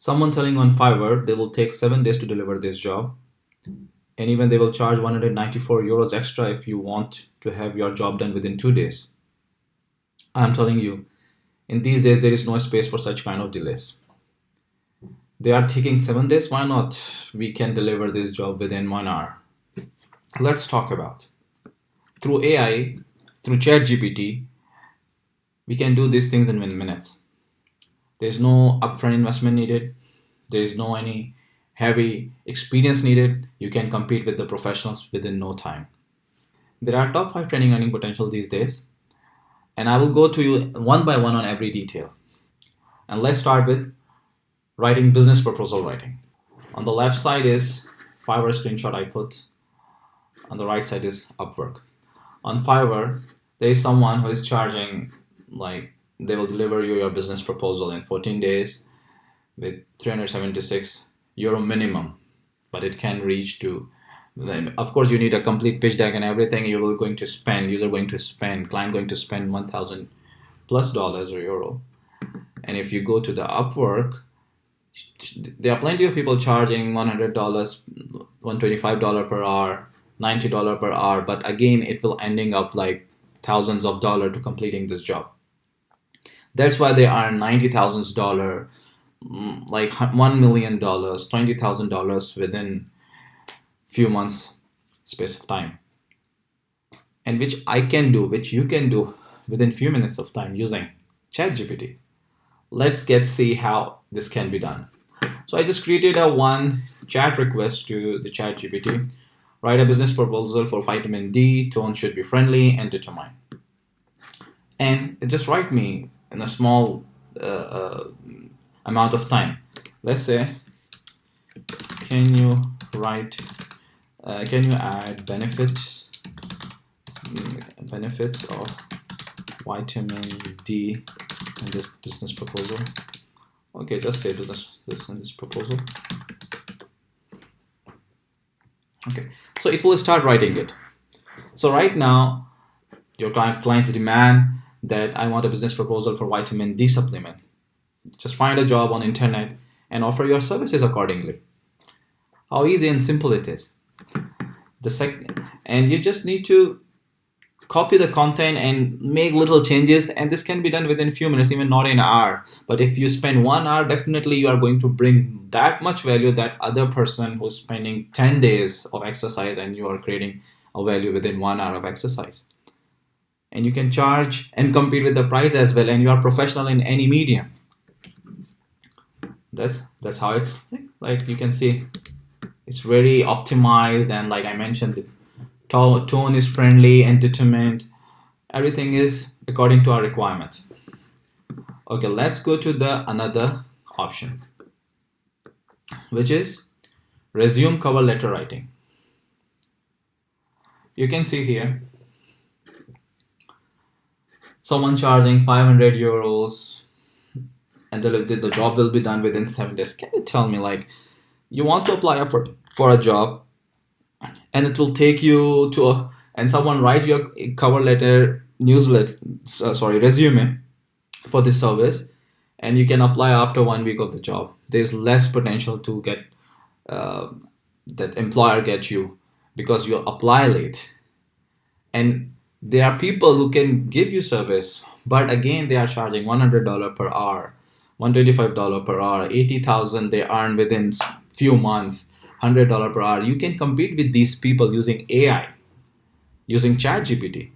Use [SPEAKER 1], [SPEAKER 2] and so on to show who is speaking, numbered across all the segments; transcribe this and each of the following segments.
[SPEAKER 1] Someone telling on Fiverr they will take 7 days to deliver this job, and even they will charge 194 euros extra if you want to have your job done within 2 days. I'm telling you, in these days there is no space for such kind of delays. They are taking 7 days. Why not? We can deliver this job within 1 hour. Let's talk about through AI, through ChatGPT, we can do these things in minutes. There's no upfront investment needed. There's no any heavy experience needed. You can compete with the professionals within no time. There are top 5 training earning potential these days, and I will go to you one by one on every detail. And let's start with writing business proposal writing. On the left side is Fiverr screenshot I put. On the right side is Upwork. On Fiverr, there is someone who is charging, like, they will deliver you your business proposal in 14 days with 376 euro minimum, but it can reach to, of course you need a complete pitch deck and everything. User going to spend, client going to spend 1,000 plus dollars or euro. And if you go to the Upwork, there are plenty of people charging $100, $125 per hour, $90 per hour, but again it will ending up like thousands of dollars to completing this job. That's why they earn $90,000, like $1 million, $20,000 within few months space of time, and which I can do, which you can do within few minutes of time using ChatGPT. Let's see how this can be done. So I just created a one chat request to the ChatGPT. Write a business proposal for vitamin D. Tone should be friendly and determined. And it just write me in a small amount of time. Let's say, can you add benefits of vitamin D in this business proposal? Okay, just say this in this proposal. Okay, so it will start writing it. So right now, your clients demand that I want a business proposal for vitamin D supplement. Just find a job on internet and offer your services accordingly. How easy and simple it is. And you just need to copy the content and make little changes, and this can be done within a few minutes, even not an hour. But if you spend 1 hour, definitely you are going to bring that much value that other person who's spending 10 days of exercise, and you are creating a value within 1 hour of exercise. And you can charge and compete with the price as well, and you are professional in any medium. That's how it's like. You can see it's very optimized, and like I mentioned, the tone is friendly and determined. Everything is according to our requirements. Okay, let's go to the another option, which is resume cover letter writing. You can see here someone charging 500 euros, and the job will be done within 7 days. Can you tell me, like, you want to apply for a job, and it will take you to and someone write your cover letter, resume for this service, and you can apply after 1 week of the job. There's less potential to get that employer get you because you apply late. And there are people who can give you service, but again they are charging $100 per hour, $125 per hour, 80,000 they earn within few months, $100 per hour. You can compete with these people using AI, using ChatGPT.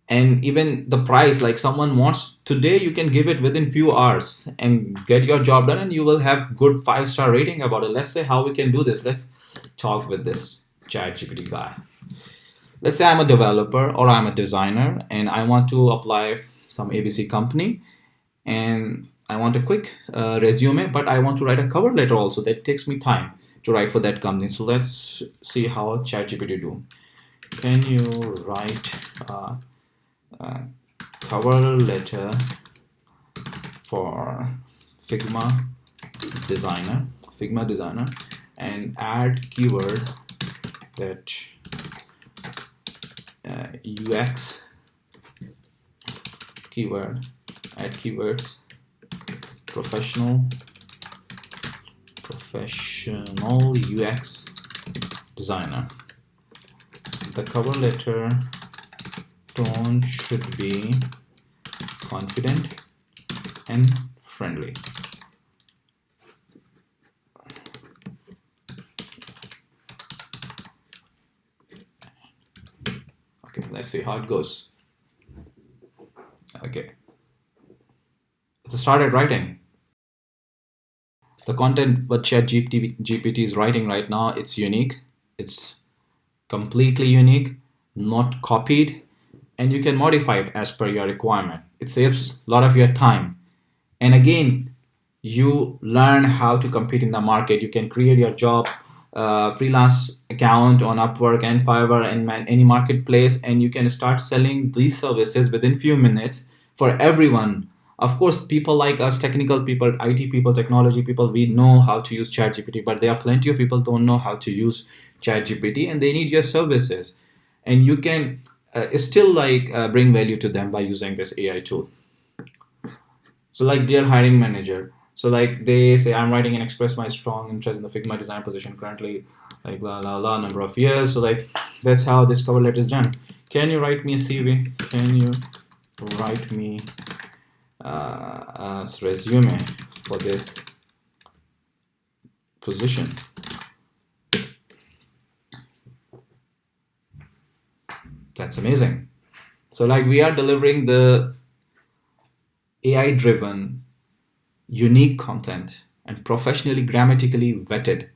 [SPEAKER 1] And even the price, like someone wants today, you can give it within few hours and get your job done, and you will have good 5-star rating about it. Let's say how we can do this. Let's talk with this ChatGPT guy. Let's say I'm a developer or I'm a designer and I want to apply some ABC company, and I want a quick resume, but I want to write a cover letter also. That takes me time to write for that company. So let's see how ChatGPT do. Can you write a cover letter for Figma designer, and add keyword that UX keyword, add keywords professional professional UX designer. The cover letter tone should be confident and friendly. Okay, let's see how it goes. Okay, it's started writing. The content what ChatGPT is writing right now, it's unique. It's completely unique, not copied, and you can modify it as per your requirement. It saves a lot of your time. And again, you learn how to compete in the market. You can create your job freelance account on Upwork and Fiverr and any marketplace, and you can start selling these services within few minutes for everyone. Of course, people like us, technical people, IT people, technology people, we know how to use ChatGPT, but there are plenty of people don't know how to use ChatGPT, and they need your services. And you can still bring value to them by using this AI tool. So like dear hiring manager, so like they say I'm writing and express my strong interest in the Figma design position currently, like blah blah blah number of years. So like that's how this cover letter is done. Can you write me a CV? Can you write me a resume for this position? That's amazing. So like we are delivering the AI driven unique content and professionally grammatically vetted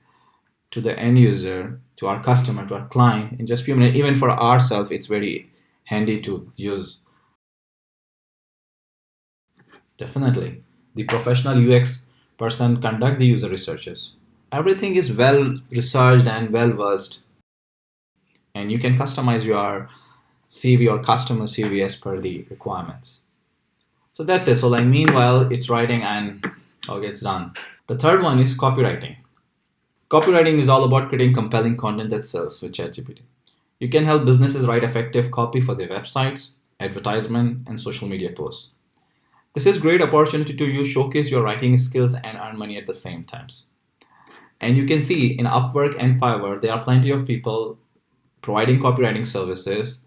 [SPEAKER 1] to the end user, to our customer, to our client in just few minutes. Even for ourselves, it's very handy to use. Definitely. The professional UX person conduct the user researches. Everything is well researched and well versed. And you can customize your CV or customer CV as per the requirements. So that's it. So like meanwhile, it's writing and okay, it's done. The third one is copywriting. Copywriting is all about creating compelling content that sells with ChatGPT. You can help businesses write effective copy for their websites, advertisement, and social media posts. This is a great opportunity to showcase your writing skills and earn money at the same times. And you can see in Upwork and Fiverr, there are plenty of people providing copywriting services,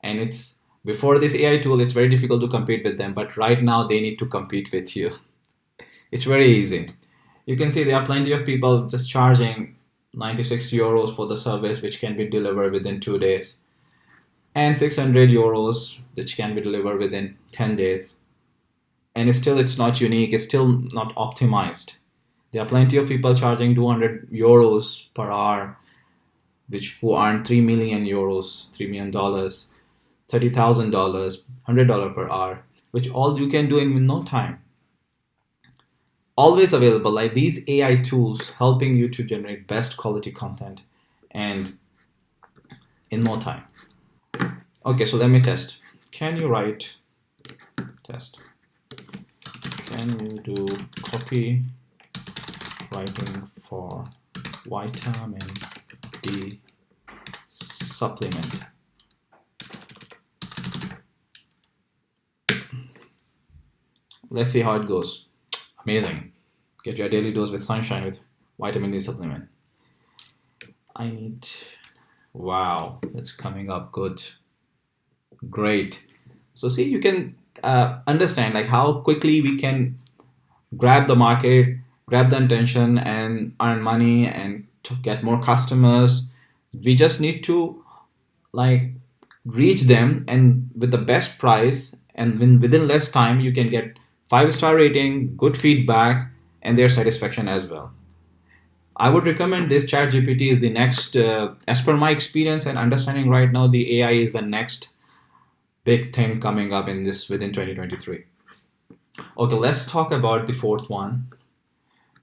[SPEAKER 1] and it's before this AI tool, it's very difficult to compete with them, but right now they need to compete with you. It's very easy. You can see there are plenty of people just charging 96 euros for the service, which can be delivered within 2 days, and 600 euros, which can be delivered within 10 days. And still, it's not unique, it's still not optimized. There are plenty of people charging 200 euros per hour, who earn 3 million euros, $3 million, $30,000, $100 per hour, which all you can do in no time. Always available, like these AI tools helping you to generate best quality content and in more time. Okay, so let me test. Can you write test? Can you do copy writing for vitamin D supplement? Let's see how it goes. Amazing. Get your daily dose with sunshine with vitamin D supplement. Wow, it's coming up good. Great. So see, you can understand like how quickly we can grab the market, grab the attention, and earn money and to get more customers. We just need to like reach them and with the best price, and within less time you can get 5-star rating, good feedback, and their satisfaction as well. I would recommend this. ChatGPT is the next, as per my experience and understanding right now, the AI is the next big thing coming up in this within 2023. Okay, let's talk about the fourth one,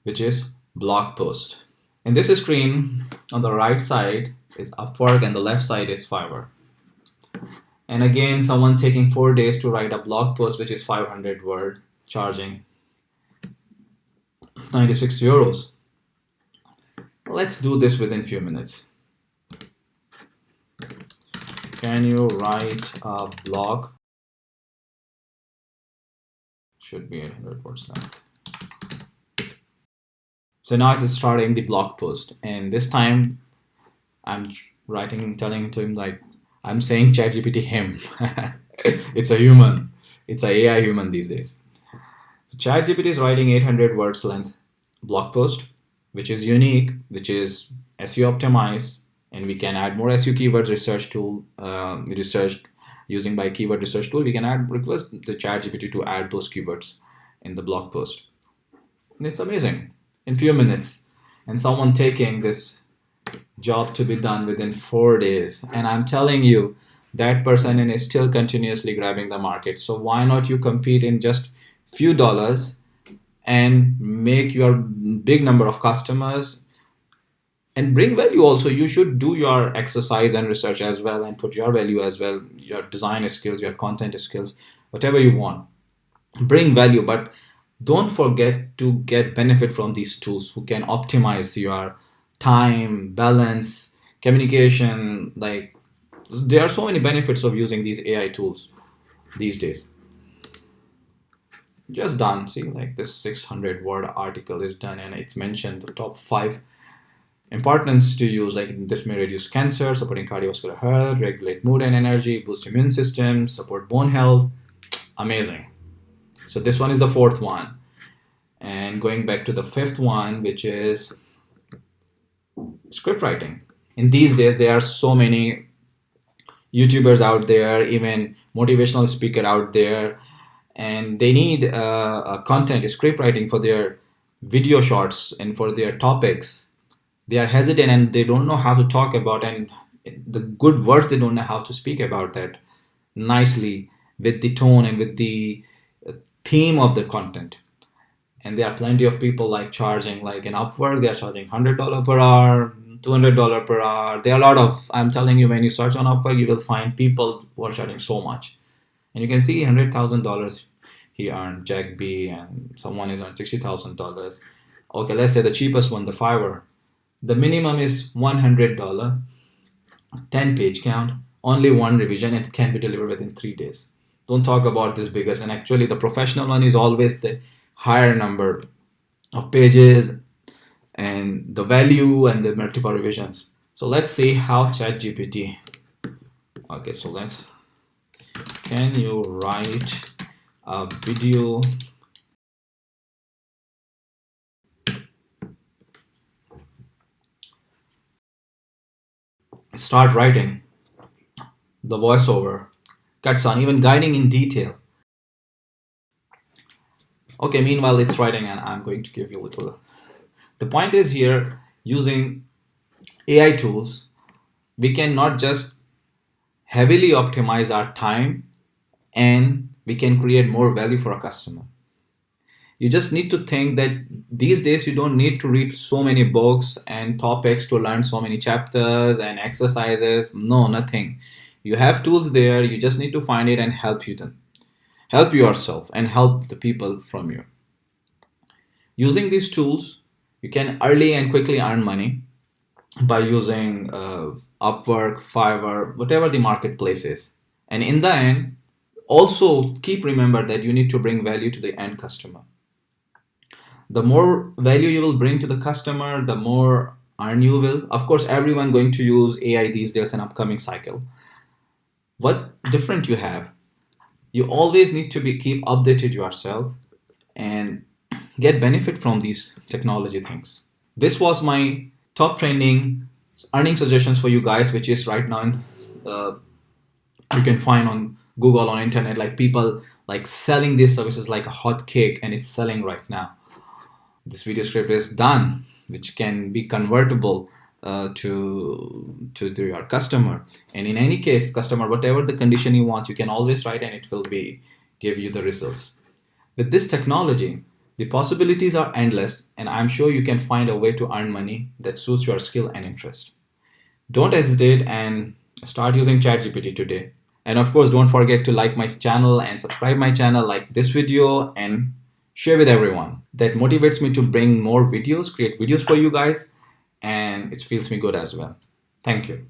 [SPEAKER 1] which is blog post. In this screen, on the right side is Upwork and the left side is Fiverr. And again, someone taking 4 days to write a blog post, which is 500 word, charging 96 euros. Let's do this within few minutes. Can you write a blog? Should be 800 words length. So now it's starting the blog post, and this time I'm telling to him like I'm saying ChatGPT him. It's a human. It's a AI human these days. So ChatGPT is writing 800 words length blog post, which is unique, which is SEO optimized, and we can add more SEO keywords research tool, research using by keyword research tool. We can request the ChatGPT to add those keywords in the blog post. And it's amazing in few minutes, and someone taking this job to be done within 4 days. And I'm telling you, that person is still continuously grabbing the market. So why not you compete in just few dollars and make your big number of customers and bring value also. You should do your exercise and research as well and put your value as well, your design skills, your content skills, whatever you want. Bring value, but don't forget to get benefit from these tools who can optimize your time, balance, communication. Like there are so many benefits of using these AI tools these days. Just done. See, like this 600 word article is done, and it's mentioned the top 5 importance to use. Like this may reduce cancer, supporting cardiovascular health, regulate mood and energy, boost immune system, support bone health. Amazing. So this one is the 4th one. And going back to the 5th one, which is script writing. In these days, there are so many YouTubers out there, even motivational speaker out there, and they need a content, script writing for their video shorts and for their topics. They are hesitant and they don't know how to talk about, and the good words, they don't know how to speak about that nicely with the tone and with the theme of the content. And there are plenty of people like charging, like in Upwork, they are charging $100 per hour, $200 per hour. There are a lot of, I'm telling you, when you search on Upwork, you will find people who are charging so much. And you can see $100,000 he earned, Jack B, and someone is on $60,000. Okay, let's say the cheapest one, the Fiverr. The minimum is $100, 10 page count, only one revision, and it can be delivered within 3 days. Don't talk about this biggest. And actually, the professional one is always the higher number of pages and the value and the multiple revisions. So let's see how ChatGPT. Okay, so can you write a video start writing the voiceover, cuts on, even guiding in detail. Okay, meanwhile it's writing, and I'm going to give you a little. The point is here, using AI tools, we can not just heavily optimize our time, and we can create more value for a customer. You just need to think that these days you don't need to read so many books and topics to learn so many chapters and exercises. No, nothing. You have tools there. You just need to find it and help yourself and help the people from you. Using these tools, you can early and quickly earn money by using Upwork, Fiverr, whatever the marketplace is. And in the end, also keep remember that you need to bring value to the end customer. The more value you will bring to the customer, the more earn you will. Of course, everyone going to use AI these days in upcoming cycle. What different you have? You always need to keep updated yourself and get benefit from these technology things. This was my top trending earning suggestions for you guys, which is right now you can find on Google, on internet, like people like selling these services like a hot cake, and it's selling right now. This video script is done, which can be convertible to your customer. And in any case, customer, whatever the condition you want, you can always write and it will give you the results. With this technology, the possibilities are endless, and I'm sure you can find a way to earn money that suits your skill and interest. Don't hesitate and start using ChatGPT today. And of course, don't forget to like my channel and subscribe my channel, like this video and share with everyone. That motivates me to bring more videos, create videos for you guys, and it feels me good as well. Thank you.